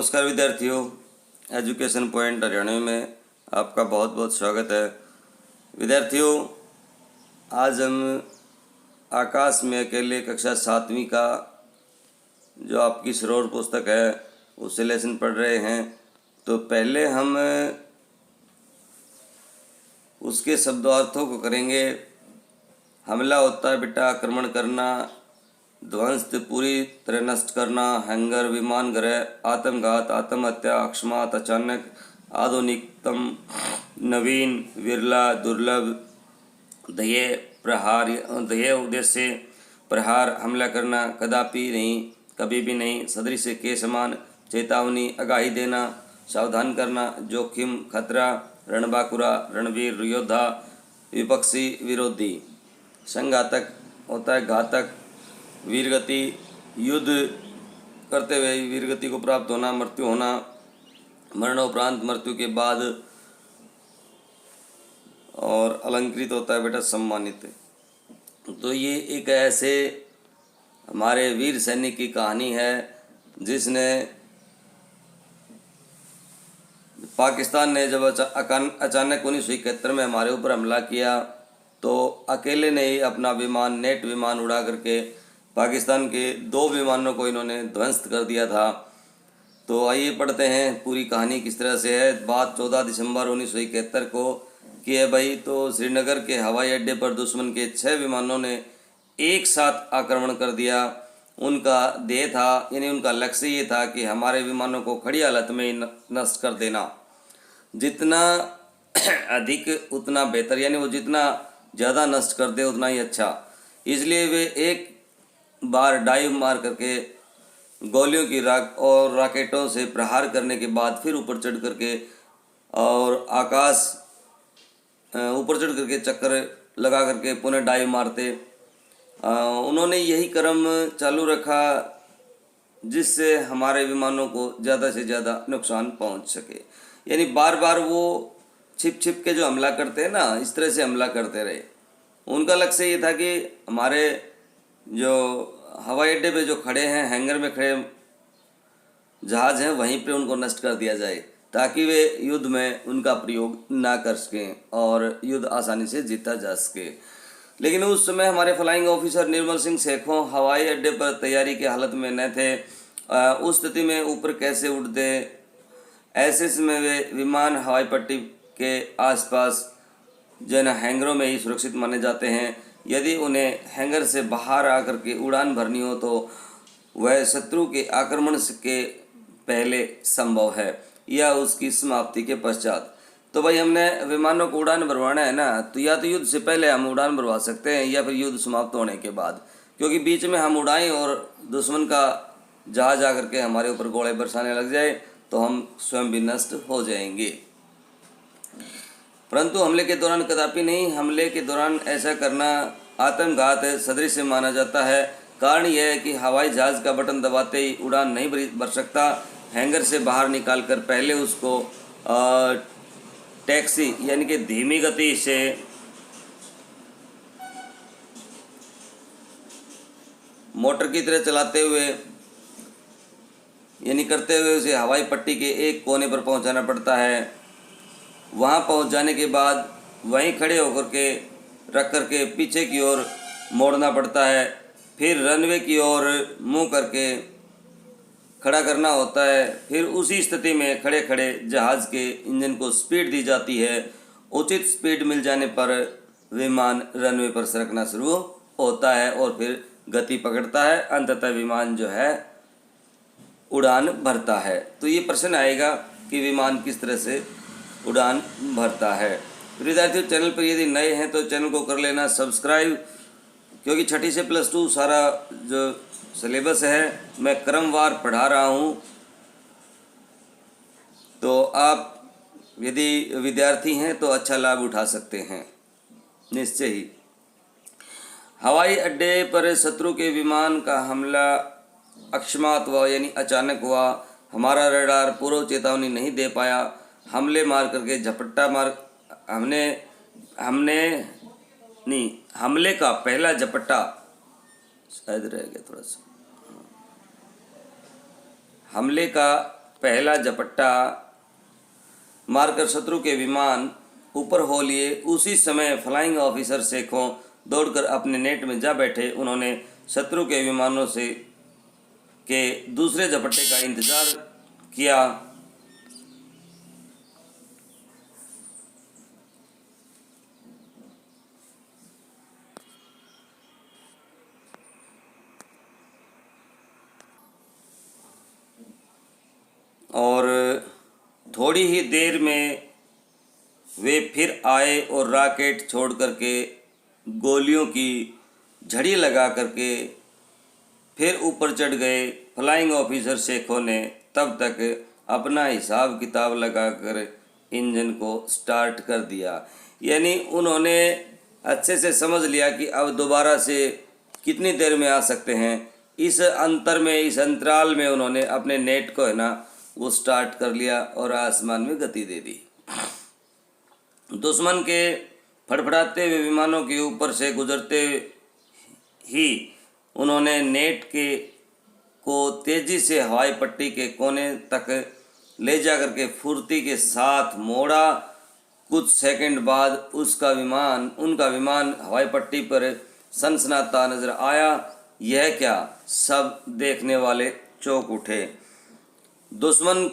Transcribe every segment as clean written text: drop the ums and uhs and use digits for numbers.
नमस्कार विद्यार्थियों, education point Haryana में आपका बहुत बहुत स्वागत है। विद्यार्थियों, आज हम आकाश में अकेले कक्षा 7वीं का जो आपकी सरोवर पुस्तक है उससे लेसन पढ़ रहे हैं। तो पहले हम उसके शब्दार्थों को करेंगे। हमला होता है बेटा, आक्रमण करना, ध्वंस पूरी तरह नष्ट करना, हैंगर, विमान ग्रह, आत्मघात, आत्महत्या, अकस्मात, अचानक, आधुनिकतम, नवीन, विरला, दुर्लभ, ध्येय, प्रहार, ध्येय उद्देश्य, प्रहार, हमला करना, कदापि नहीं, कभी भी नहीं, सदृश के समान, चेतावनी, आगाही देना, सावधान करना, जोखिम, खतरा, रणबांकुरा, रणवीर, योद्धा, विपक्षी, विरोधी, संघातक होता है घातक, वीरगति, युद्ध करते हुए वीरगति को प्राप्त होना, मृत्यु होना, मरणोपरांत, मृत्यु के बाद, और अलंकृत होता है बेटा सम्मानित। तो ये एक ऐसे हमारे वीर सैनिक की कहानी है जिसने पाकिस्तान ने जब अचानक 1971 में हमारे ऊपर हमला किया तो अकेले ने ही अपना विमान, नेट विमान उड़ा करके पाकिस्तान के 2 विमानों को इन्होंने ध्वस्त कर दिया था। तो आइए पढ़ते हैं पूरी कहानी किस तरह से है। बात 14 दिसंबर 1971 को की है भाई। तो श्रीनगर के हवाई अड्डे पर दुश्मन के 6 विमानों ने एक साथ आक्रमण कर दिया। उनका ध्येय था, यानी उनका लक्ष्य ये था कि हमारे विमानों को खड़ी हालत में नष्ट कर देना। जितना अधिक उतना बेहतर, यानी वो जितना ज़्यादा नष्ट कर दे उतना ही अच्छा। इसलिए वे एक बार डाइव मार करके गोलियों की राख और रॉकेटों से प्रहार करने के बाद फिर ऊपर चढ़ करके और ऊपर चढ़ करके चक्कर लगा करके पुनः डाइव मारते। उन्होंने यही क्रम चालू रखा जिससे हमारे विमानों को ज़्यादा से ज़्यादा नुकसान पहुंच सके। यानी बार बार वो छिप छिप के जो हमला करते हैं ना, इस तरह से हमला करते रहे। उनका लक्ष्य ये था कि हमारे जो हवाई अड्डे पे जो खड़े हैं, हैंगर में खड़े जहाज़ हैं, वहीं पे उनको नष्ट कर दिया जाए ताकि वे युद्ध में उनका प्रयोग ना कर सकें और युद्ध आसानी से जीता जा सके। लेकिन उस समय हमारे फ्लाइंग ऑफिसर निर्मल सिंह सेखों हवाई अड्डे पर तैयारी की हालत में न थे। उस स्थिति में ऊपर कैसे उड़ते? ऐसे समय वे विमान हवाई पट्टी के आसपास जो है ना हैंगरों में ही सुरक्षित माने जाते हैं। यदि उन्हें हैंगर से बाहर आकर के उड़ान भरनी हो तो वह शत्रु के आक्रमण के पहले संभव है या उसकी समाप्ति के पश्चात। तो भाई हमने विमानों को उड़ान भरवाना है ना, तो या तो युद्ध से पहले हम उड़ान भरवा सकते हैं या फिर युद्ध समाप्त होने के बाद, क्योंकि बीच में हम उड़ाएं और दुश्मन का जहाज आकर के हमारे ऊपर गोले बरसाने लग जाए तो हम स्वयं भी नष्ट हो जाएंगे। परंतु हमले के दौरान कदापि नहीं। हमले के दौरान ऐसा करना आत्मघात सदृश माना जाता है। कारण यह है कि हवाई जहाज का बटन दबाते ही उड़ान नहीं भर सकता। हैंगर से बाहर निकालकर पहले उसको टैक्सी यानी कि धीमी गति से मोटर की तरह चलाते हुए यानी करते हुए उसे हवाई पट्टी के एक कोने पर पहुंचाना पड़ता है। वहां पहुंच जाने के बाद वहीं खड़े होकर के रख करके पीछे की ओर मोड़ना पड़ता है। फिर रनवे की ओर मुंह करके खड़ा करना होता है। फिर उसी स्थिति में खड़े खड़े जहाज़ के इंजन को स्पीड दी जाती है। उचित स्पीड मिल जाने पर विमान रनवे पर सरकना शुरू होता है और फिर गति पकड़ता है। अंततः विमान जो है उड़ान भरता है। तो ये प्रश्न आएगा कि विमान किस तरह से उड़ान भरता है। विद्यार्थियों, चैनल पर यदि नए हैं तो चैनल को कर लेना सब्सक्राइब, क्योंकि छठी से +2 सारा जो सिलेबस है मैं क्रमवार पढ़ा रहा हूँ। तो आप यदि विद्यार्थी हैं तो अच्छा लाभ उठा सकते हैं निश्चय ही। हवाई अड्डे पर शत्रु के विमान का हमला अकस्मात हुआ, यानी अचानक हुआ। हमारा रडार पूर्व चेतावनी नहीं दे पाया। हमले मार करके झपट्टा मार हमले का पहला झपट्टा शायद रह गया थोड़ा सा। हमले का पहला झपट्टा मारकर शत्रु के विमान ऊपर हो लिए। उसी समय फ्लाइंग ऑफिसर शेखों दौड़कर अपने नेट में जा बैठे। उन्होंने शत्रु के विमानों से के दूसरे झपट्टे का इंतजार किया। और थोड़ी ही देर में वे फिर आए और रॉकेट छोड़ करके गोलियों की झड़ी लगा करके फिर ऊपर चढ़ गए। फ्लाइंग ऑफिसर शेखों ने तब तक अपना हिसाब किताब लगाकर इंजन को स्टार्ट कर दिया। यानी उन्होंने अच्छे से समझ लिया कि अब दोबारा से कितनी देर में आ सकते हैं। इस अंतर में, इस अंतराल में उन्होंने अपने नेट को है ना वो स्टार्ट कर लिया और आसमान में गति दे दी। दुश्मन के फड़फड़ाते हुए विमानों के ऊपर से गुजरते ही उन्होंने नेट के को तेजी से हवाई पट्टी के कोने तक ले जाकर के फुर्ती के साथ मोड़ा। कुछ सेकंड बाद उनका विमान हवाई पट्टी पर सनसनाता नजर आया। यह क्या, सब देखने वाले चौंक उठे। दुश्मन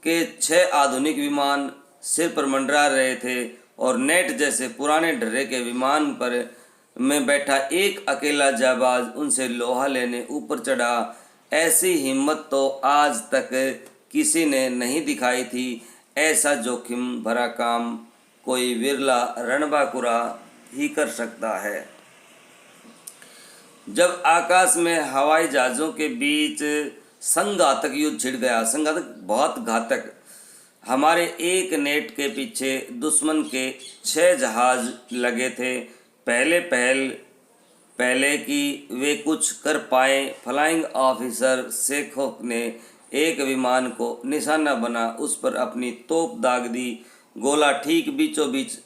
के 6 आधुनिक विमान सिर पर मंडरा रहे थे और नेट जैसे पुराने ढर्रे के विमान पर में बैठा एक अकेला जाबाज उनसे लोहा लेने ऊपर चढ़ा। ऐसी हिम्मत तो आज तक किसी ने नहीं दिखाई थी। ऐसा जोखिम भरा काम कोई विरला रणबांकुरा ही कर सकता है। जब आकाश में हवाई जहाज़ों के बीच संघातक युद्ध छिड़ गया, संघातक बहुत घातक, हमारे एक नेट के पीछे दुश्मन के 6 जहाज लगे थे। पहले कि वे कुछ कर पाए, फ्लाइंग ऑफिसर शेखों ने एक विमान को निशाना बना, उस पर अपनी तोप दाग दी। गोला ठीक बीचों बीच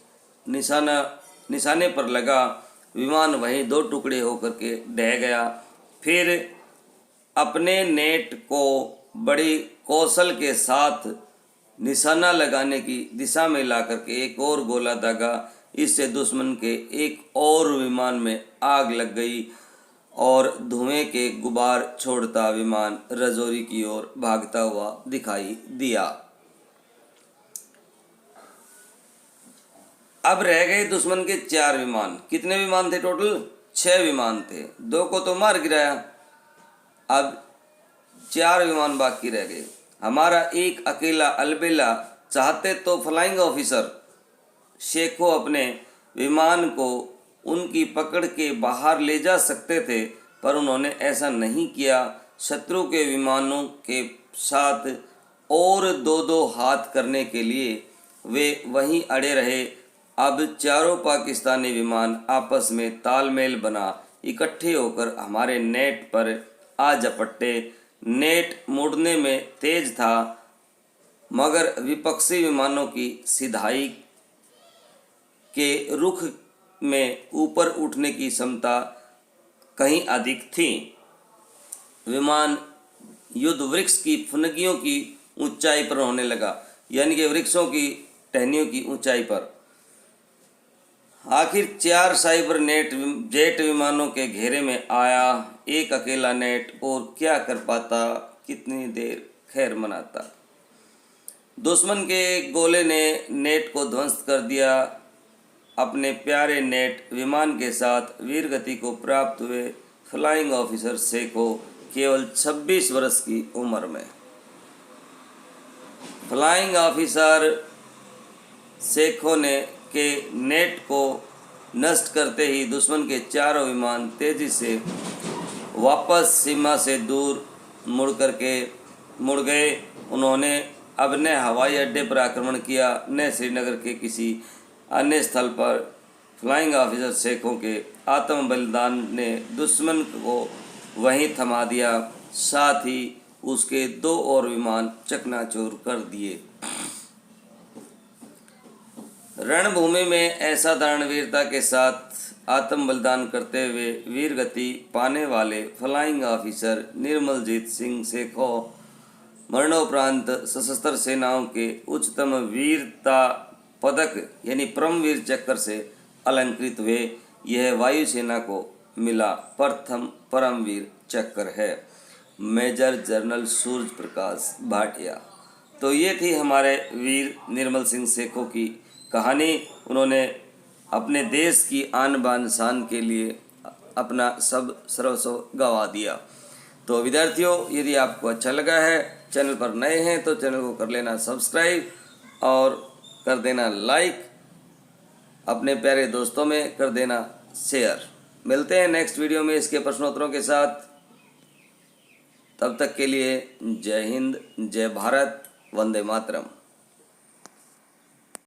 निशाने पर लगा। विमान वहीं 2 टुकड़े होकर के ढह गया। फिर अपने नेट को बड़ी कौशल के साथ निशाना लगाने की दिशा में लाकर के एक और गोला दागा। इससे दुश्मन के एक और विमान में आग लग गई और धुएं के गुबार छोड़ता विमान रजौरी की ओर भागता हुआ दिखाई दिया। अब रह गए दुश्मन के 4 विमान। कितने विमान थे टोटल? 6 विमान थे। 2 को तो मार गिराया, अब 4 विमान बाकी रह गए। हमारा एक अकेला अलबेला चाहते तो फ्लाइंग ऑफिसर शेखों अपने विमान को उनकी पकड़ के बाहर ले जा सकते थे, पर उन्होंने ऐसा नहीं किया। शत्रु के विमानों के साथ और 2-2 हाथ करने के लिए वे वहीं अड़े रहे। अब चारों पाकिस्तानी विमान आपस में तालमेल बना इकट्ठे होकर हमारे नेट पर आ झपटे। नेट मुड़ने में तेज था, मगर विपक्षी विमानों की सिधाई के रुख में ऊपर उठने की क्षमता कहीं अधिक थी। विमान युद्ध वृक्ष की फुनगियों की ऊंचाई पर होने लगा, यानी कि वृक्षों की टहनियों की ऊंचाई पर। आखिर 4 साइबर नेट जेट विमानों के घेरे में आया। एक अकेला नेट और क्या कर पाता, कितनी देर खैर मनाता। दुश्मन के गोले ने नेट को ध्वस्त कर दिया। अपने प्यारे नेट विमान के साथ वीर गति को प्राप्त हुए फ्लाइंग ऑफिसर शेखों केवल 26 वर्ष की उम्र में। फ्लाइंग ऑफिसर शेखों ने के नेट को नष्ट करते ही दुश्मन के 4 विमान तेजी से वापस सीमा से दूर मुड़ गए। उन्होंने अब न हवाई अड्डे पर आक्रमण किया, न श्रीनगर के किसी अन्य स्थल पर। फ्लाइंग ऑफिसर शेखों के आत्म बलिदान ने दुश्मन को वहीं थमा दिया, साथ ही उसके 2 और विमान चकनाचूर कर दिए। रणभूमि में ऐसा दानवीरता के साथ आत्म बलिदान करते हुए वीर गति पाने वाले फ्लाइंग ऑफिसर निर्मलजीत सिंह शेखों मरणोपरांत सशस्त्र सेनाओं के उच्चतम वीरता पदक यानी परमवीर चक्र से अलंकृत हुए। यह वायुसेना को मिला प्रथम परमवीर चक्र है। Major general Surya Prakash Bhatia. तो ये थी हमारे वीर निर्मल सिंह सेखों की कहानी। उन्होंने अपने देश की आन बान शान के लिए अपना सब सर्वस्व गंवा दिया। तो विद्यार्थियों, यदि आपको अच्छा लगा है, चैनल पर नए हैं तो चैनल को कर लेना सब्सक्राइब और कर देना लाइक, अपने प्यारे दोस्तों में कर देना शेयर। मिलते हैं नेक्स्ट वीडियो में इसके प्रश्नोत्तरों के साथ। तब तक के लिए जय हिंद, जय भारत, वंदे मातरम।